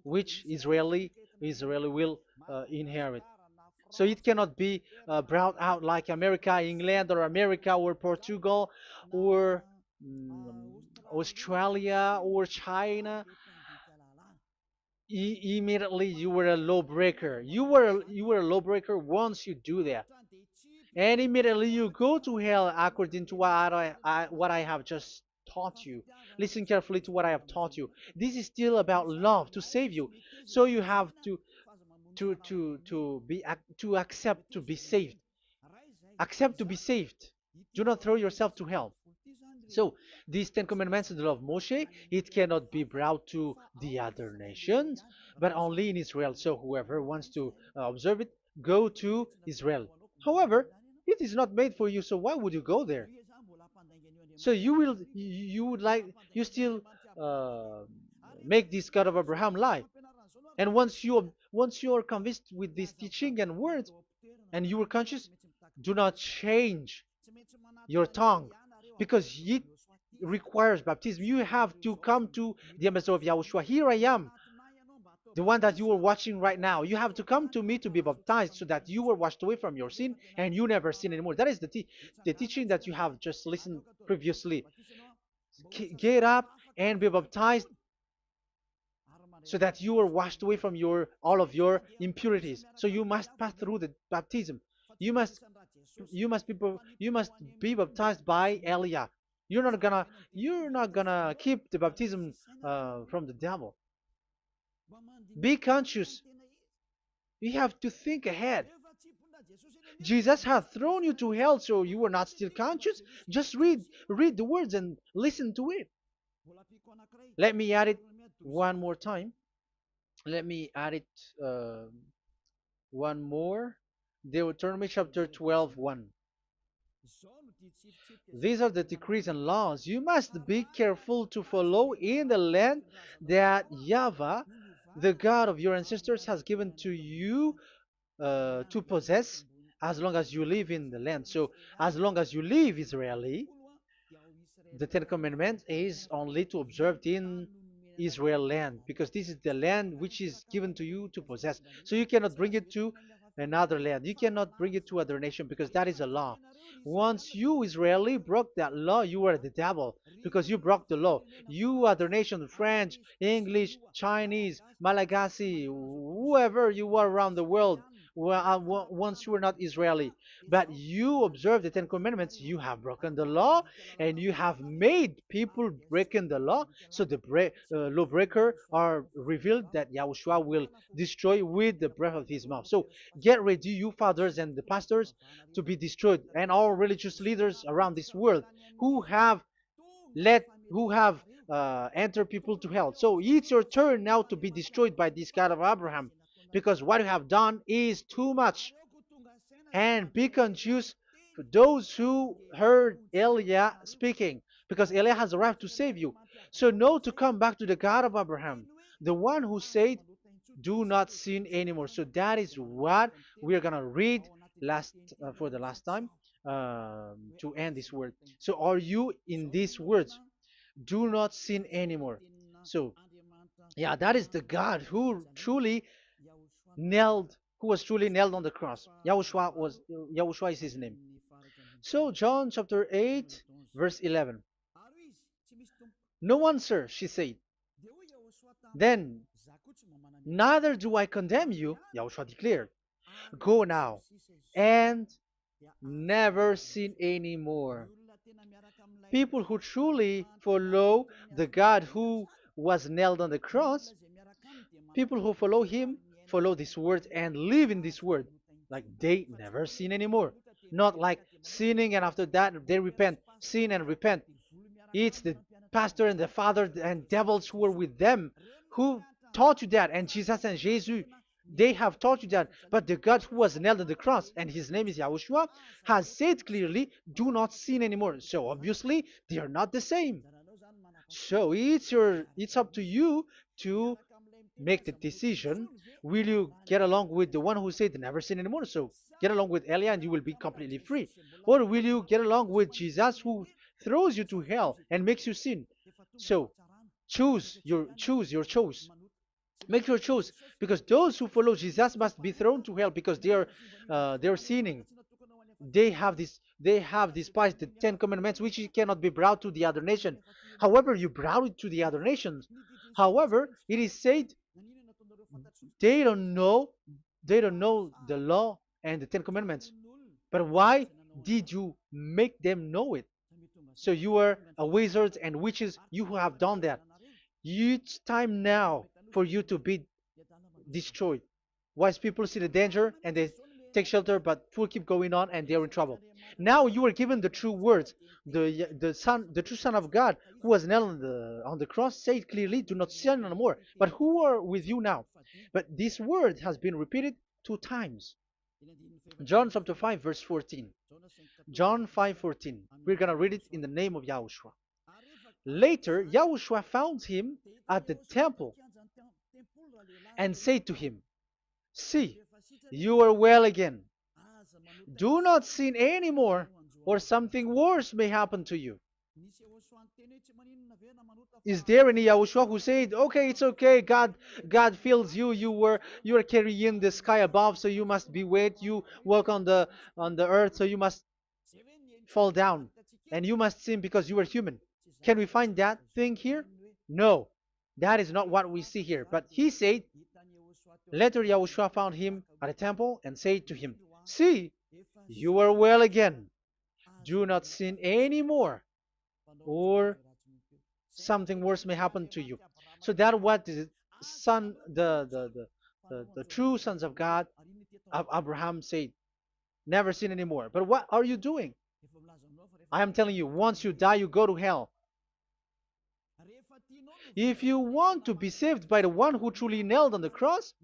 which Israeli will inherit. So it cannot be brought out like America, England, or America, or Portugal, or Australia, or China. Immediately you were a lawbreaker. You were a lawbreaker once you do that, and immediately you go to hell according to what I have just taught you. Listen carefully to what I have taught you. This is still about love to save you. So you have to accept to be saved. Accept to be saved. Do not throw yourself to hell. So these Ten Commandments and the law of Moshe, it cannot be brought to the other nations, but only in Israel. So whoever wants to observe it, go to Israel. However, it is not made for you, so why would you go there? So you still uh, make this God of Abraham lie. And once you are convinced with this teaching and words, and you are conscious, do not change your tongue, because it requires baptism. You have to come to the ambassador of Yahushua. Here I am, the one that you are watching right now. You have to come to me to be baptized so that you are washed away from your sin and you never sin anymore. That is the teaching that you have just listened previously. Get up and be baptized so that you are washed away from all of your impurities. So you must pass through the baptism. You must be baptized by Elia. You're not gonna keep the baptism from the devil. Be conscious. You have to think ahead. Jesus has thrown you to hell, so you are not still conscious. Just read the words and listen to it. Let me add it one more time. Let me add it one more. Deuteronomy chapter 12, 1. These are the decrees and laws you must be careful to follow in the land that Yahweh, the God of your ancestors, has given to you to possess as long as you live in the land. So, as long as you live Israeli, the Ten Commandments is only to observe in Israel land, because this is the land which is given to you to possess. So you cannot bring it to another land. You cannot bring it to other nation because that is a law. Once you Israeli broke that law, you are the devil because you broke the law. You other nation, French, English, Chinese, Malagasy, whoever you are around the world, once you are not Israeli, but you observe the Ten Commandments, you have broken the law and you have made people breaking the law. So the lawbreaker are revealed that Yahushua will destroy with the breath of his mouth. So get ready, you fathers and the pastors, to be destroyed, and all religious leaders around this world who have who have entered people to hell. So it's your turn now to be destroyed by this God of Abraham, because what you have done is too much. And be conscious for those who heard Eliah speaking, because Eliah has arrived to save you. So know to come back to the God of Abraham, the one who said, "Do not sin anymore." So that is what we are gonna read last for the last time to end this word. So are you in these words? Do not sin anymore. So yeah, that is the God who was truly nailed on the cross. Yahushua is his name. So John chapter 8 verse 11. No answer, she said. Then, neither do I condemn you, Yahushua declared. Go now and never sin anymore. People who truly follow the God who was nailed on the cross, people who follow him, follow this word and live in this word. Like they never sin anymore. Not like sinning and after that they repent. Sin and repent. It's the pastor and the father and devils who are with them who taught you that. And Jesus and Jesus, they have taught you that. But the God who was nailed on the cross, and his name is Yahushua, has said clearly, do not sin anymore. So obviously, they are not the same. So it's up to you to make the decision. Will you get along with the one who said never sin anymore? So get along with Elia and you will be completely free. Or will you get along with Jesus who throws you to hell and makes you sin? So choose your choice. Make your choice, because those who follow Jesus must be thrown to hell because they are sinning. They have despised the Ten Commandments, which cannot be brought to the other nation. However, you brought it to the other nations. However, it is said they don't know they don't know the law and the Ten Commandments. But why did you make them know it? So you are a wizard and witches, you who have done that. It's time now for you to be destroyed. Wise people see the danger and they take shelter, but fool keep going on and they are in trouble. Now you are given the true words. The true Son of God, who was nailed on the cross, said clearly, "Do not sin no more." But who are with you now? But this word has been repeated 2 times. John chapter 5 verse 14. John 5:14. We're gonna read it in the name of Yahushua. Later, Yahushua found him at the temple and said to him, "See, you are well again. Do not sin anymore, or something worse may happen to you." Is there any Yahushua who said, "Okay, it's okay, God fills you, you are carrying the sky above, so you must be wet, you walk on the earth, so you must fall down, and you must sin because you are human"? Can we find that thing here? No, that is not what we see here. But he said, later Yahushua found him at a temple and said to him, "See, you are well again. Do not sin anymore, or something worse may happen to you." So that what the son, the true sons of God, of Abraham said, never sin anymore. But what are you doing? I am telling you, once you die, you go to hell. If you want to be saved by the one who truly nailed on the cross,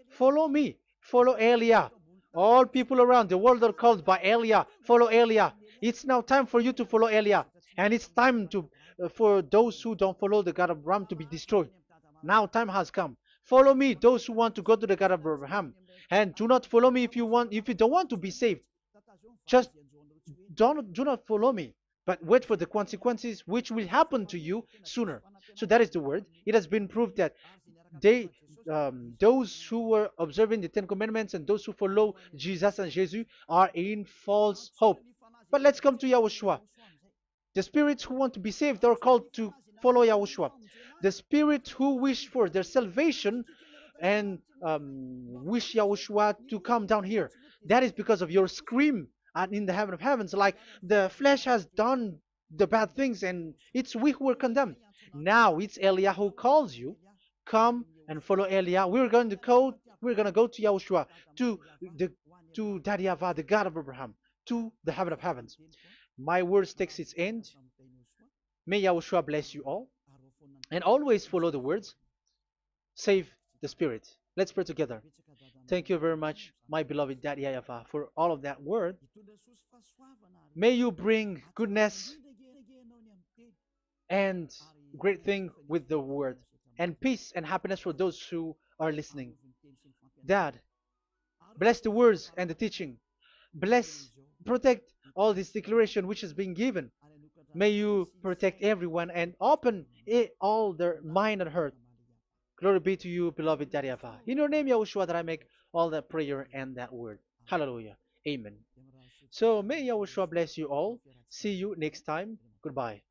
follow me. Follow Elia. All people around the world are called by Elia. Follow Elia. It's now time for you to follow Elia. And it's time for those who don't follow the God of Abraham to be destroyed. Now time has come. Follow me, those who want to go to the God of Abraham. And do not follow me if you don't want to be saved. Just do not follow me, but wait for the consequences which will happen to you sooner. So that is the word. It has been proved that they those who were observing the Ten Commandments and those who follow Jesus and Jesus are in false hope. But let's come to Yahushua. The spirits who want to be saved are called to follow Yahushua. The spirits who wish for their salvation and wish Yahushua to come down here. That is because of your scream in the heaven of heavens. Like the flesh has done the bad things and it's we who were condemned. Now it's Eliah who calls you. Come and follow Eliah. We're going to go to Yahushua, to the to Daddy Yahvah, the God of Abraham, to the heaven of heavens. My words takes its end. May Yahushua bless you all. And always follow the words. Save the spirit. Let's pray together. Thank you very much, my beloved Daddy Yahvah, for all of that word. May you bring goodness and great thing with the word, and peace and happiness for those who are listening. Dad, bless the words and the teaching. Bless, protect all this declaration which is being given. May you protect everyone and open all their mind and heart. Glory be to you, beloved Daddy Ava. In your name, Yahushua, that I make all that prayer and that word. Hallelujah. Amen. So may Yahushua bless you all. See you next time. Goodbye.